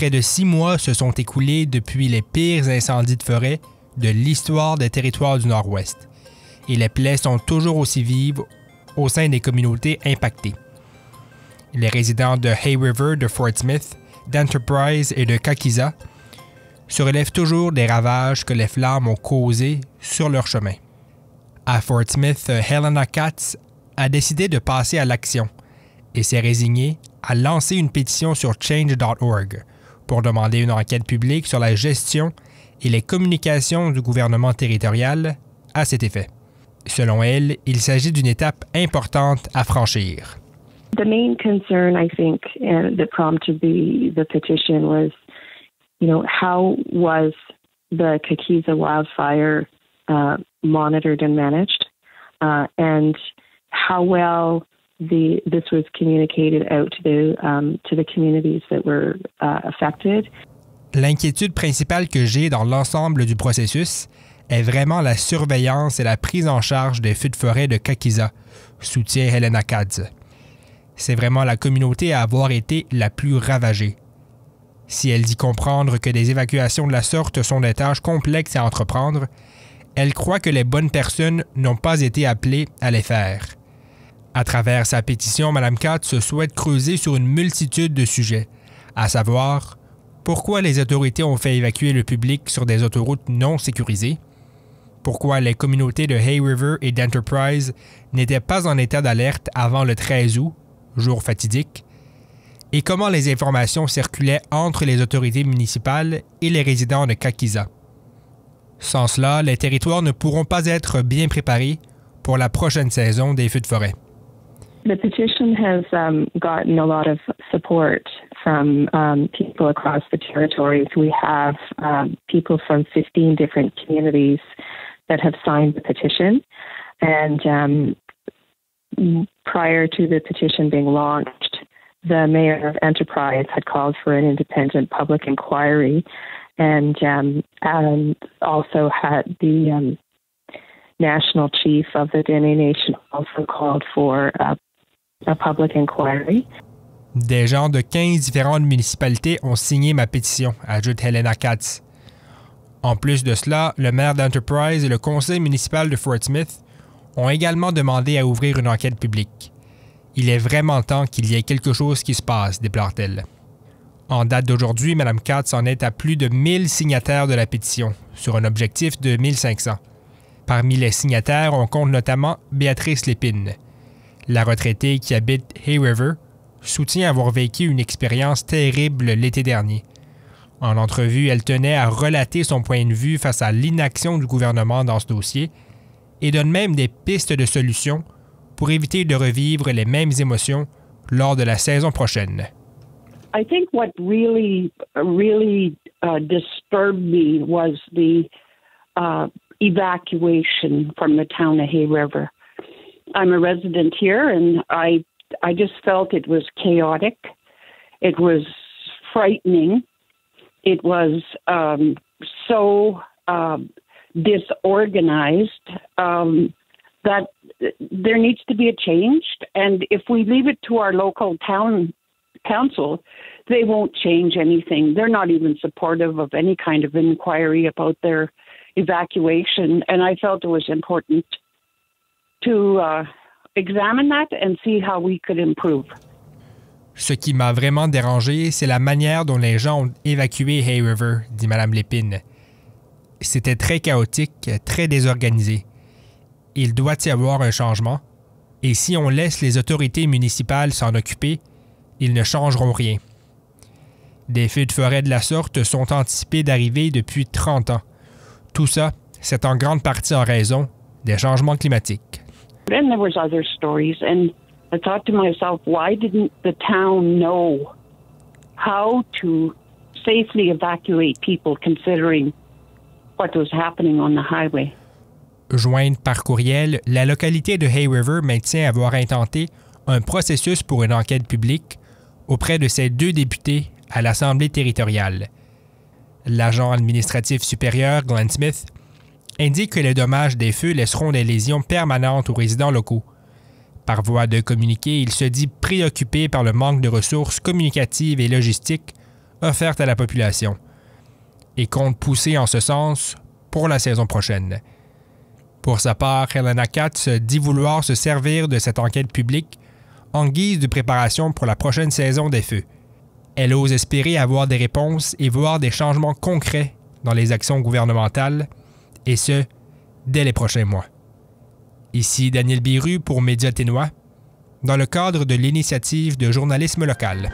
près de 6 mois se sont écoulés depuis les pires incendies de forêt de l'histoire des territoires du Nord-Ouest. Et les plaies sont toujours aussi vives au sein des communautés impactées. Les résidents de Hay River, de Fort Smith, d'Enterprise et de Kakisa se relèvent toujours des ravages que les flammes ont causés sur leur chemin. À Fort Smith, Helena Katz a décidé de passer à l'action et s'est résignée à lancer une pétition sur change.org pour demander une enquête publique sur la gestion et les communications du gouvernement territorial à cet effet. Selon elle, il s'agit d'une étape importante à franchir. The main concern, I think, that prompted the petition was, how was the Kakisa wildfire monitored and managed, and how well this was communicated out to the communities that were affected. L'inquiétude principale que j'ai dans l'ensemble du processus est vraiment la surveillance et la prise en charge des feux de forêt de Kakisa, soutient Helena Katz. C'est vraiment la communauté à avoir été la plus ravagée. Si elle dit comprendre que des évacuations de la sorte sont des tâches complexes à entreprendre, elle croit que les bonnes personnes n'ont pas été appelées à les faire. À travers sa pétition, Mme Katz souhaite creuser sur une multitude de sujets, à savoir pourquoi les autorités ont fait évacuer le public sur des autoroutes non sécurisées, pourquoi les communautés de Hay River et d'Enterprise n'étaient pas en état d'alerte avant le 13 août, jour fatidique, et comment les informations circulaient entre les autorités municipales et les résidents de Kakisa. Sans cela, les territoires ne pourront pas être bien préparés pour la prochaine saison des feux de forêt. The petition has gotten a lot of support from people across the territories. We have people from 15 different communities that have signed the petition. And prior to the petition being launched, the mayor of Enterprise had called for an independent public inquiry, and also had the national chief of the Dene Nation also called for a public inquiry. Des gens de 15 différentes municipalités ont signé ma pétition, ajoute Helena Katz. En plus de cela, le maire d'Enterprise et le conseil municipal de Fort Smith ont également demandé à ouvrir une enquête publique. Il est vraiment temps qu'il y ait quelque chose qui se passe, déplore-t-elle. En date d'aujourd'hui, Mme Katz en est à plus de 1000 signataires de la pétition, sur un objectif de 1500. Parmi les signataires, on compte notamment Béatrice Lépine. La retraitée qui habite Hay River soutient avoir vécu une expérience terrible l'été dernier. En entrevue, elle tenait à relater son point de vue face à l'inaction du gouvernement dans ce dossier et donne même des pistes de solutions pour éviter de revivre les mêmes émotions lors de la saison prochaine. I think what really disturbed me was the evacuation from the town of Hay River. I'm a resident here, and I just felt it was chaotic. It was frightening. It was so disorganized that there needs to be a change. And if we leave it to our local town council, they won't change anything. They're not even supportive of any kind of inquiry about their evacuation. And I felt it was important to examine that and see how we could improve. Ce qui m'a vraiment dérangé, c'est la manière dont les gens ont évacué Hay River, dit Mme Lépine. C'était très chaotique, très désorganisé. Il doit y avoir un changement, et si on laisse les autorités municipales s'en occuper, ils ne changeront rien. Des feux de forêt de la sorte sont anticipés d'arriver depuis 30 ans. Tout ça, c'est en grande partie en raison des changements climatiques. Then there was other stories, and I thought to myself, why didn't the town know how to safely evacuate people considering what was happening on the highway? Jointe par courriel, la localité de Hay River maintient avoir intenté un processus pour une enquête publique auprès de ses 2 députés à l'Assemblée territoriale. L'agent administratif supérieur, Glenn Smith, indique que les dommages des feux laisseront des lésions permanentes aux résidents locaux. Par voie de communiqué, il se dit préoccupé par le manque de ressources communicatives et logistiques offertes à la population et compte pousser en ce sens pour la saison prochaine. Pour sa part, Helena Katz dit vouloir se servir de cette enquête publique en guise de préparation pour la prochaine saison des feux. Elle ose espérer avoir des réponses et voir des changements concrets dans les actions gouvernementales, et ce, dès les prochains mois. Ici Daniel Biru pour Média Ténois, dans le cadre de l'initiative de journalisme local.